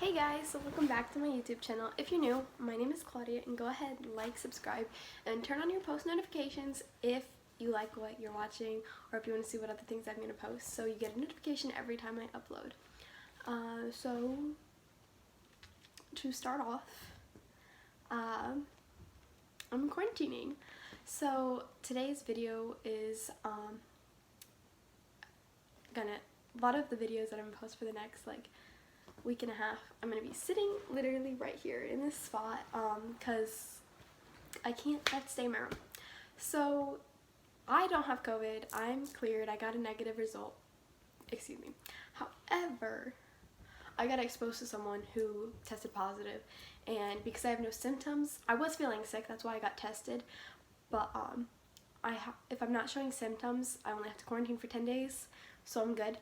Hey guys, so welcome back to my YouTube channel. If you're new, my name is Claudia, and go ahead, like, subscribe, and turn on your post notifications if you like what you're watching or if you want to see what other things I'm going to post, so you get a notification every time I upload. So to start off, I'm quarantining. So today's video is a lot of the videos that I'm gonna post for the next week and a half, I'm gonna be sitting literally right here in this spot because I have to stay in my room. So I don't have COVID. I'm cleared. I got a negative result. Excuse me. However, I got exposed to someone who tested positive, and because I have no symptoms, I was feeling sick. That's why I got tested. But if I'm not showing symptoms, I only have to quarantine for 10 days, so I'm good.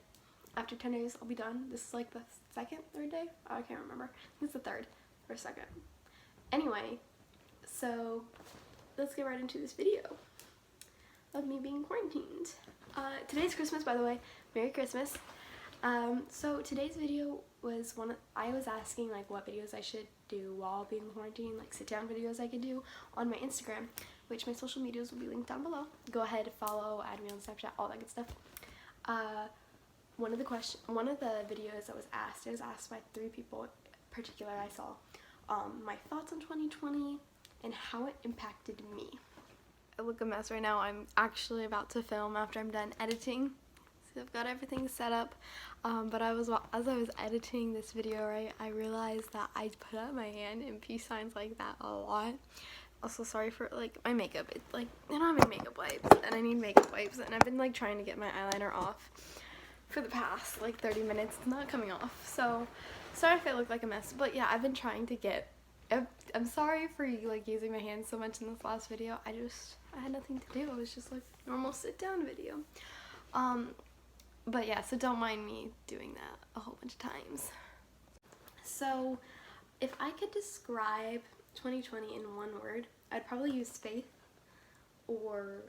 After 10 days, I'll be done. This is like the third day? I can't remember. I think it's the third or second. Anyway, so let's get right into this video of me being quarantined. Today's Christmas, by the way. Merry Christmas. So today's video was I was asking what videos I should do while being quarantined, sit down videos I could do on my Instagram, which my social medias will be linked down below. Go ahead, follow, add me on Snapchat, all that good stuff. One of the videos that was asked by 3 people in particular I saw, my thoughts on 2020 and how it impacted me. I look a mess right now. I'm actually about to film after I'm done editing. So I've got everything set up, but as I was editing this video, right, I realized that I put up my hand in peace signs like that a lot. Also, sorry for my makeup. It's I don't have any makeup wipes, and I need makeup wipes, and I've been trying to get my eyeliner off for the past 30 minutes. It's not coming off, so sorry if I look like a mess. But yeah, I've been trying to get. I'm sorry for using my hands so much in this last video. I had nothing to do. It was just normal sit down video. But yeah, so don't mind me doing that a whole bunch of times. So if I could describe 2020 in one word, I'd probably use faith or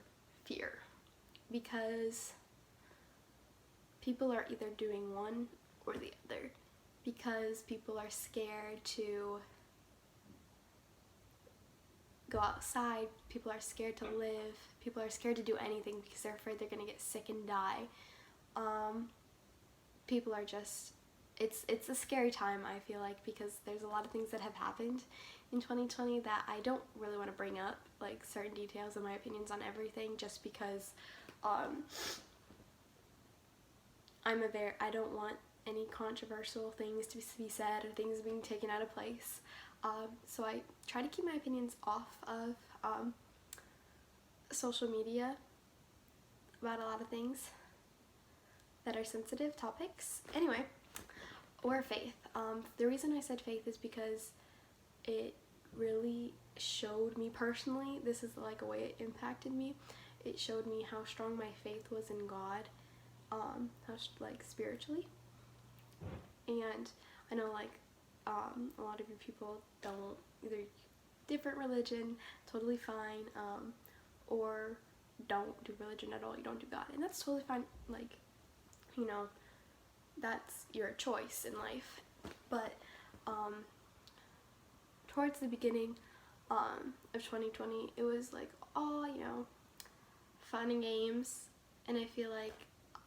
fear, because people are either doing one or the other, because people are scared to go outside, people are scared to live, people are scared to do anything because they're afraid they're gonna get sick and die. People are just, it's a scary time, I feel because there's a lot of things that have happened in 2020 that I don't really want to bring up, certain details and my opinions on everything, just because I don't want any controversial things to be said or things being taken out of place. So I try to keep my opinions off of social media about a lot of things that are sensitive topics. Anyway, or faith. The reason I said faith is because it really showed me personally, this is a way it impacted me. It showed me how strong my faith was in God, how spiritually. And I know a lot of you people don't, either different religion, totally fine, or don't do religion at all, you don't do God, and that's totally fine. That's your choice in life. But towards the beginning of 2020, it was all fun and games, and I feel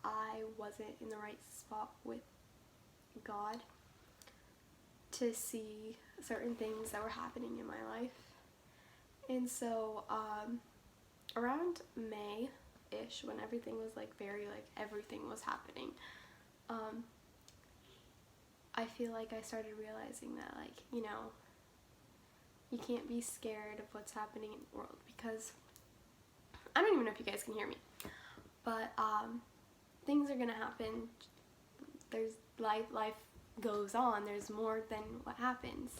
I wasn't in the right spot with God to see certain things that were happening in my life. And so around May-ish, when everything was everything was happening, I feel I started realizing that you can't be scared of what's happening in the world, because I don't even know if you guys can hear me, but things are gonna happen. There's life goes on. There's more than what happens.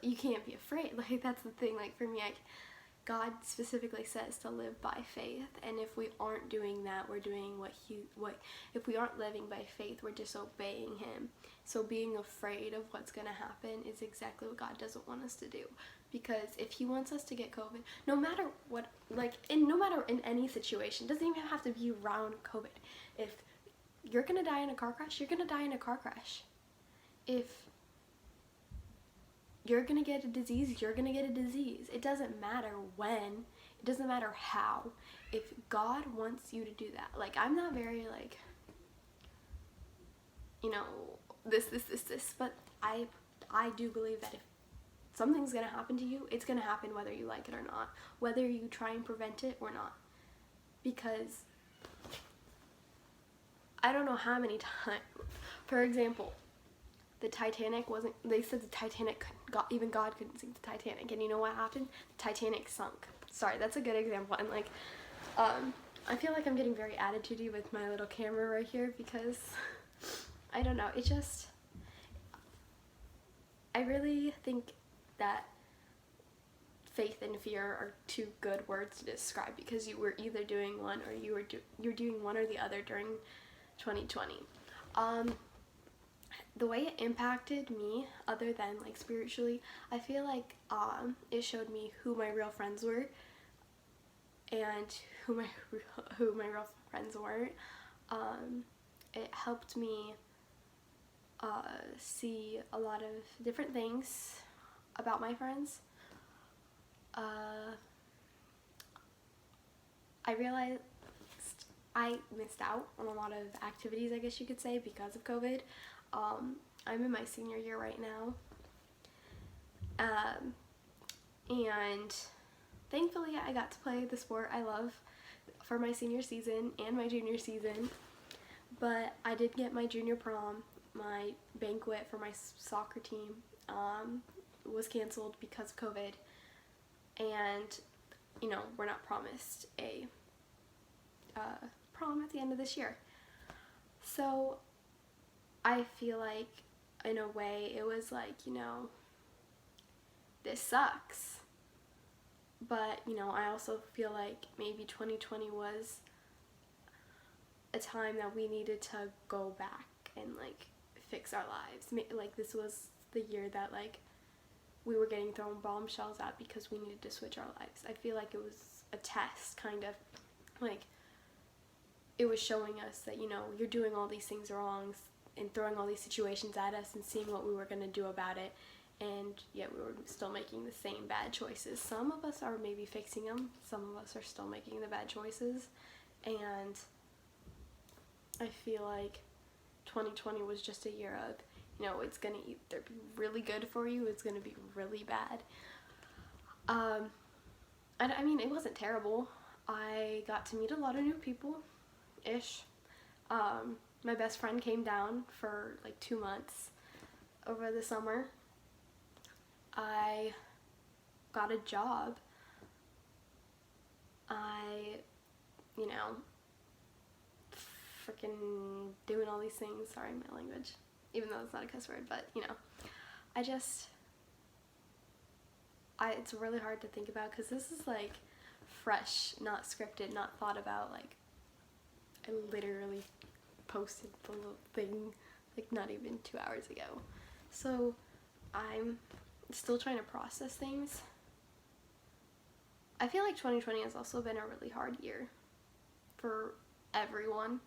You can't be afraid. That's the thing. For me, God specifically says to live by faith, and if we aren't doing that, we're doing if we aren't living by faith, we're disobeying Him. So being afraid of what's gonna happen is exactly what God doesn't want us to do, because if He wants us to get COVID, no matter what, no matter in any situation, doesn't even have to be around COVID. If you're gonna die in a car crash, you're gonna die in a car crash. If you're gonna get a disease, you're gonna get a disease. It doesn't matter when, it doesn't matter how. If God wants you to do that, like, I'm not very, like, you know, this, but I do believe that if something's gonna happen to you, it's gonna happen whether you like it or not, whether you try and prevent it or not. Because I don't know how many times, for example, the Titanic wasn't, they said the Titanic, even God couldn't sink the Titanic, and you know what happened? The Titanic sunk. Sorry, that's a good example. And like, I feel like I'm getting very attitudey with my little camera right here because, I don't know, it just, I really think that faith and fear are two good words to describe, because you were either doing one or you're doing one or the other during 2020. The way it impacted me, other than like spiritually, I feel like it showed me who my real friends were and who my real friends weren't. It helped me see a lot of different things about my friends. I realized I missed out on a lot of activities, I guess you could say, because of COVID. I'm in my senior year right now, and thankfully I got to play the sport I love for my senior season and my junior season, but I did get my junior prom. My banquet for my soccer team was canceled because of COVID, and you know, we're not promised a prom at the end of this year. So I feel like, in a way, it was like, you know, this sucks. But, you know, I also feel like maybe 2020 was a time that we needed to go back and, like, fix our lives. Like, this was the year that, like, we were getting thrown bombshells at because we needed to switch our lives. I feel like it was a test, kind of. Like, it was showing us that, you know, you're doing all these things wrong, and throwing all these situations at us and seeing what we were going to do about it, and yet we were still making the same bad choices. Some of us are maybe fixing them, some of us are still making the bad choices, and I feel like 2020 was just a year of, you know, it's going to either be really good for you, it's going to be really bad. And I mean, it wasn't terrible. I got to meet a lot of new people-ish. My best friend came down for like 2 months over the summer. I got a job. You know, freaking doing all these things. Sorry, my language. Even though it's not a cuss word, but you know, it's really hard to think about because this is like fresh, not scripted, not thought about. Like, I literally posted the little thing like not even 2 hours ago, so I'm still trying to process things. I feel like 2020 has also been a really hard year for everyone.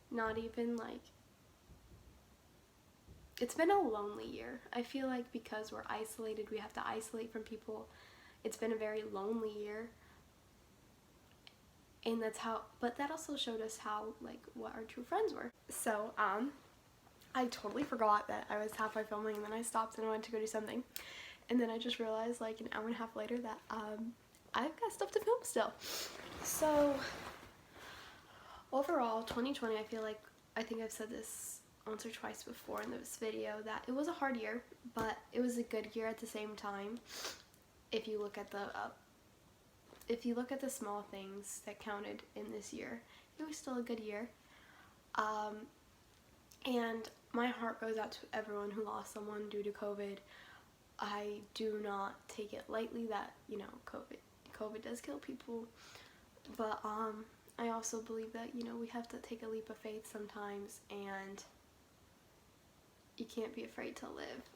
Not even like, it's been a lonely year. I feel like because we're isolated, we have to isolate from people. It's been a very lonely year. And but that also showed us how, like, what our true friends were. So, I totally forgot that I was halfway filming, and then I stopped and I went to go do something. And then I just realized, like, an hour and a half later that, I've got stuff to film still. So, overall, 2020, I feel like, I think I've said this once or twice before in this video, that it was a hard year, but it was a good year at the same time. If you look at the small things that counted in this year, it was still a good year. And my heart goes out to everyone who lost someone due to COVID. I do not take it lightly that, you know, COVID does kill people, but I also believe that, you know, we have to take a leap of faith sometimes, and you can't be afraid to live.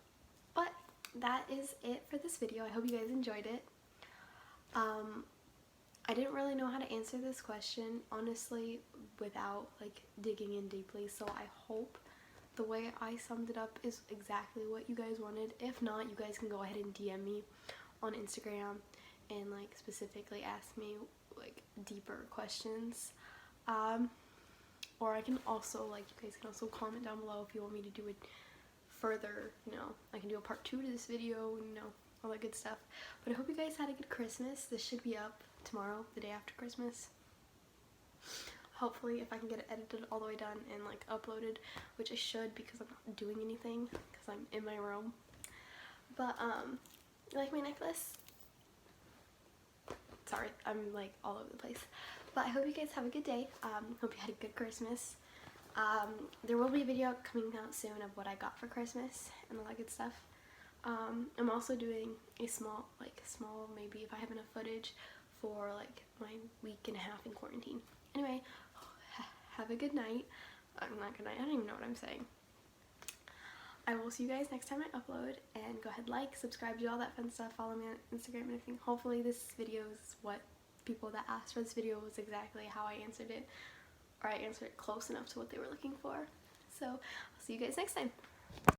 But that is it for this video. I hope you guys enjoyed it. I didn't really know how to answer this question, honestly, without like digging in deeply. So I hope the way I summed it up is exactly what you guys wanted. If not, you guys can go ahead and DM me on Instagram and like specifically ask me like deeper questions. Or I can also, like, you guys can also comment down below if you want me to do it further, you know, I can do a part 2 to this video, you know, all that good stuff. But I hope you guys had a good Christmas. This should be up tomorrow, the day after Christmas. Hopefully, if I can get it edited all the way done and like uploaded, which I should because I'm not doing anything because I'm in my room. But you like my necklace? Sorry, I'm like all over the place. But I hope you guys have a good day. Hope you had a good Christmas. There will be a video coming out soon of what I got for Christmas and all that good stuff. I'm also doing a small, maybe if I have enough footage for like my week and a half in quarantine. Anyway, have a good night. Not good night, I don't even know what I'm saying. I will see you guys next time I upload, and go ahead, like, subscribe, do all that fun stuff, follow me on Instagram and everything. Hopefully this video is what people that asked for this video was exactly how I answered it, or I answered it close enough to what they were looking for. So I'll see you guys next time.